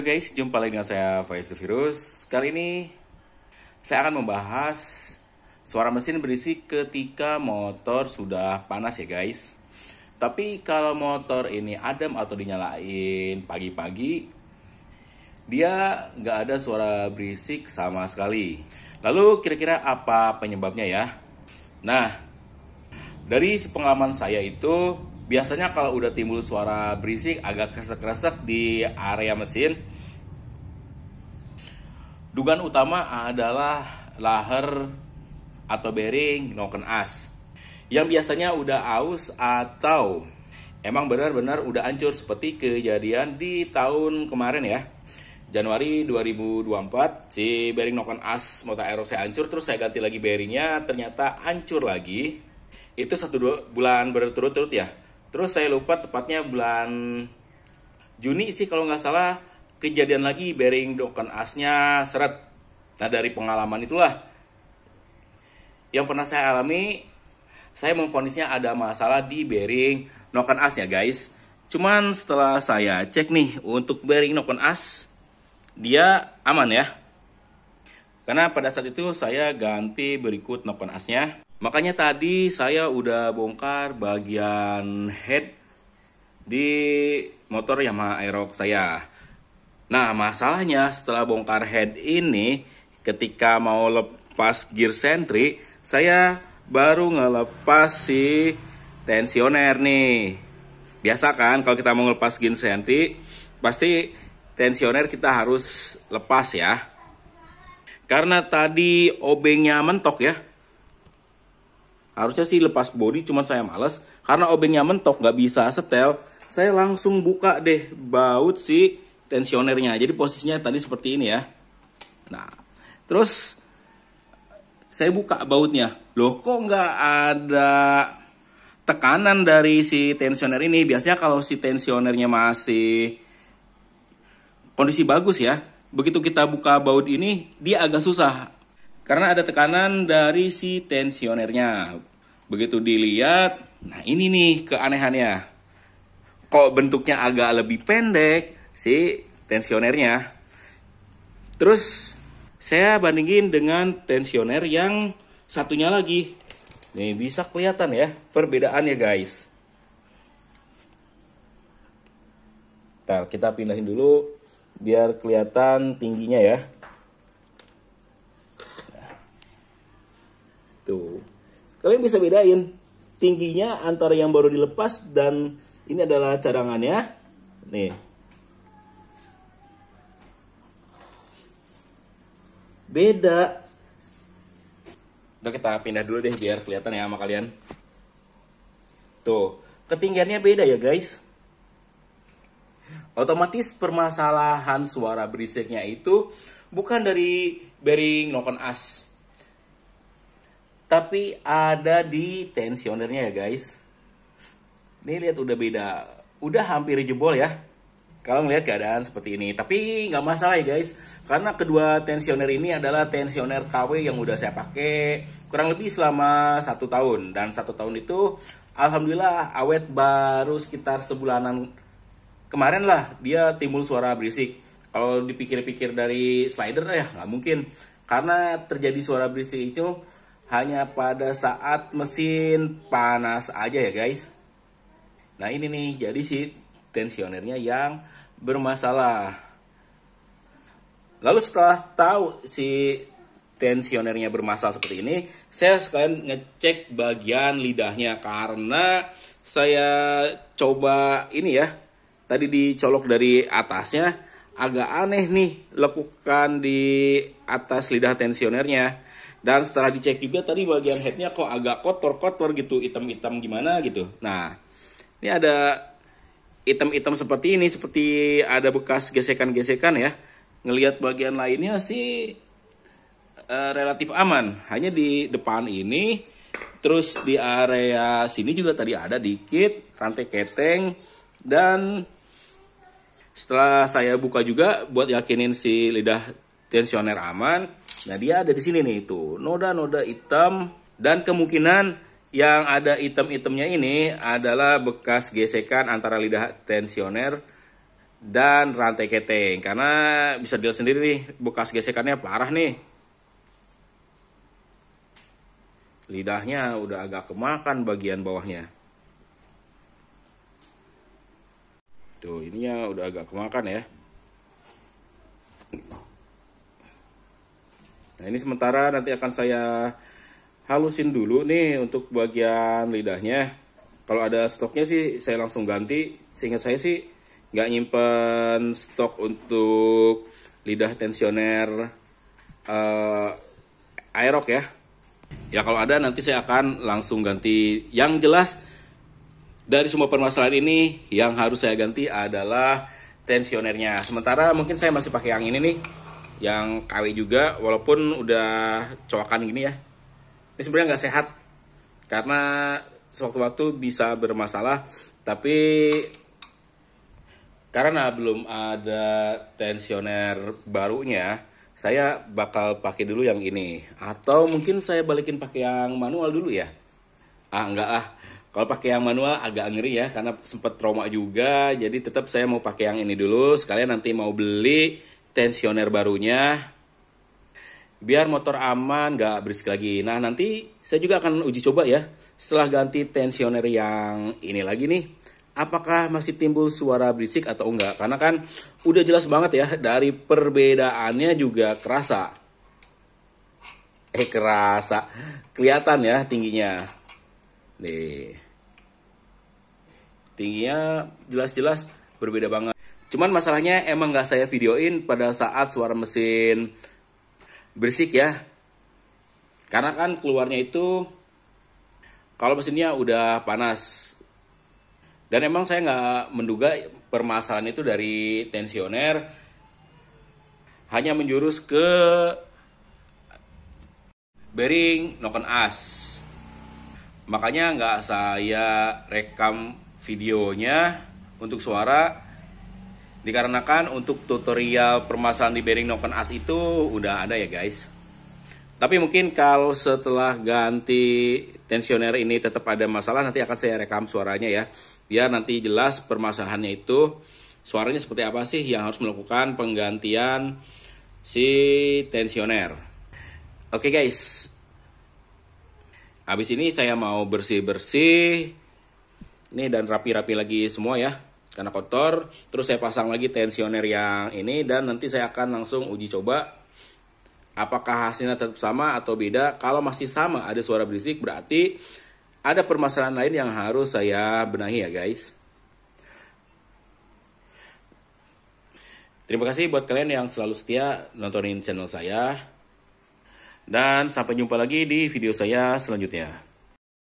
Halo guys, jumpa lagi dengan saya Faiz the Virus. Kali ini saya akan membahas suara mesin berisik ketika motor sudah panas ya guys. Tapi kalau motor ini adem atau dinyalain pagi-pagi, dia nggak ada suara berisik sama sekali. Lalu kira-kira apa penyebabnya ya? Nah, dari pengalaman saya itu, biasanya kalau udah timbul suara berisik agak kresek-kresek di area mesin, dugaan utama adalah laher atau bearing noken as yang biasanya udah aus atau emang benar-benar udah hancur seperti kejadian di tahun kemarin ya. Januari 2024 si bearing noken as motor aero saya hancur, terus saya ganti lagi bearingnya, ternyata hancur lagi. Itu 1-2 bulan berturut-turut ya. Terus saya lupa tepatnya bulan Juni sih kalau nggak salah, kejadian lagi bearing noken asnya seret. Nah dari pengalaman itulah yang pernah saya alami, saya memvonisnya ada masalah di bearing noken asnya guys. Cuman setelah saya cek nih untuk bearing noken as, dia aman ya. Karena pada saat itu saya ganti berikut noken asnya. Makanya tadi saya udah bongkar bagian head di motor Yamaha Aerox saya. Nah masalahnya setelah bongkar head ini, ketika mau lepas gear sentry, saya baru ngelepas si tensioner nih. Biasa kan kalau kita mau ngelepas gear sentry, pasti tensioner kita harus lepas ya. Karena tadi obengnya mentok ya. Harusnya sih lepas bodi, cuman saya males. Karena obengnya mentok, nggak bisa setel. Saya langsung buka deh baut si tensionernya. Jadi posisinya tadi seperti ini ya. Nah, terus saya buka bautnya. Loh kok nggak ada tekanan dari si tensioner ini? Biasanya kalau si tensionernya masih kondisi bagus ya, begitu kita buka baut ini, dia agak susah. Karena ada tekanan dari si tensionernya. Begitu dilihat, nah ini nih keanehannya. Kok bentuknya agak lebih pendek si tensionernya. Terus saya bandingin dengan tensioner yang satunya lagi. Nih bisa kelihatan ya perbedaannya guys. Ntar kita pindahin dulu biar kelihatan tingginya ya. Tuh, kalian bisa bedain tingginya antara yang baru dilepas dan ini adalah cadangannya. Nih, beda. Udah kita pindah dulu deh biar kelihatan ya sama kalian. Tuh, ketinggiannya beda ya guys. Otomatis permasalahan suara berisiknya itu bukan dari bearing noken as, tapi ada di tensionernya ya guys. Nih lihat udah beda, udah hampir jebol ya kalau ngelihat keadaan seperti ini. Tapi nggak masalah ya guys, karena kedua tensioner ini adalah tensioner KW yang udah saya pakai kurang lebih selama 1 tahun. Dan 1 tahun itu alhamdulillah awet, baru sekitar sebulanan kemarin lah dia timbul suara berisik. Kalau dipikir-pikir dari slider ya nggak mungkin, karena terjadi suara berisik itu hanya pada saat mesin panas aja ya guys. Nah ini nih, jadi si tensionernya yang bermasalah. Lalu setelah tahu si tensionernya bermasalah seperti ini, saya sekalian ngecek bagian lidahnya. Karena saya coba ini ya, tadi dicolok dari atasnya, agak aneh nih lekukan di atas lidah tensionernya. Dan setelah dicek juga tadi bagian headnya kok agak kotor-kotor gitu, hitam-hitam gimana gitu. Nah, ini ada hitam-hitam seperti ini, seperti ada bekas gesekan-gesekan ya. Ngelihat bagian lainnya sih relatif aman. Hanya di depan ini, terus di area sini juga tadi ada dikit rantai keteng. Dan setelah saya buka juga buat yakinin si lidah tensioner aman, nah dia ada di sini nih tuh noda-noda hitam, dan kemungkinan yang ada hitam-hitamnya ini adalah bekas gesekan antara lidah tensioner dan rantai keteng. Karena bisa dilihat sendiri nih, bekas gesekannya parah nih. Lidahnya udah agak kemakan bagian bawahnya. Tuh, ininya udah agak kemakan ya. Nah, ini sementara nanti akan saya halusin dulu nih untuk bagian lidahnya. Kalau ada stoknya sih saya langsung ganti. Seingat saya sih nggak nyimpen stok untuk lidah tensioner Aerox ya. Ya kalau ada nanti saya akan langsung ganti. Yang jelas dari semua permasalahan ini yang harus saya ganti adalah tensionernya. Sementara mungkin saya masih pakai yang ini nih, yang KW juga, walaupun udah coakan gini ya. Ini sebenarnya nggak sehat karena sewaktu-waktu bisa bermasalah, tapi karena belum ada tensioner barunya, saya bakal pakai dulu yang ini. Atau mungkin saya balikin pakai yang manual dulu ya. Enggak ah. Kalau pakai yang manual agak ngeri ya, karena sempat trauma juga. Jadi tetap saya mau pakai yang ini dulu. Sekalian nanti mau beli tensioner barunya, biar motor aman, nggak berisik lagi. Nah nanti saya juga akan uji coba ya, setelah ganti tensioner yang ini lagi nih, apakah masih timbul suara berisik atau enggak. Karena kan udah jelas banget ya, dari perbedaannya juga kerasa. Kerasa. Kelihatan ya tingginya. Nih. Tingginya jelas-jelas berbeda banget. Cuman masalahnya emang nggak saya videoin pada saat suara mesin berisik ya. Karena kan keluarnya itu kalau mesinnya udah panas. Dan emang saya nggak menduga permasalahan itu dari tensioner, hanya menjurus ke bearing knock-on as. Makanya nggak saya rekam videonya untuk suara, dikarenakan untuk tutorial permasalahan di bearing knock-on as itu udah ada ya guys. Tapi mungkin kalau setelah ganti tensioner ini tetap ada masalah, nanti akan saya rekam suaranya ya, biar nanti jelas permasalahannya itu suaranya seperti apa sih yang harus melakukan penggantian si tensioner. Oke guys, habis ini saya mau bersih-bersih ini dan rapi-rapi lagi semua ya, karena kotor. Terus saya pasang lagi tensioner yang ini, dan nanti saya akan langsung uji coba apakah hasilnya tetap sama atau beda. Kalau masih sama, ada suara berisik, berarti ada permasalahan lain yang harus saya benahi ya guys. Terima kasih buat kalian yang selalu setia nontonin channel saya. Dan sampai jumpa lagi di video saya selanjutnya.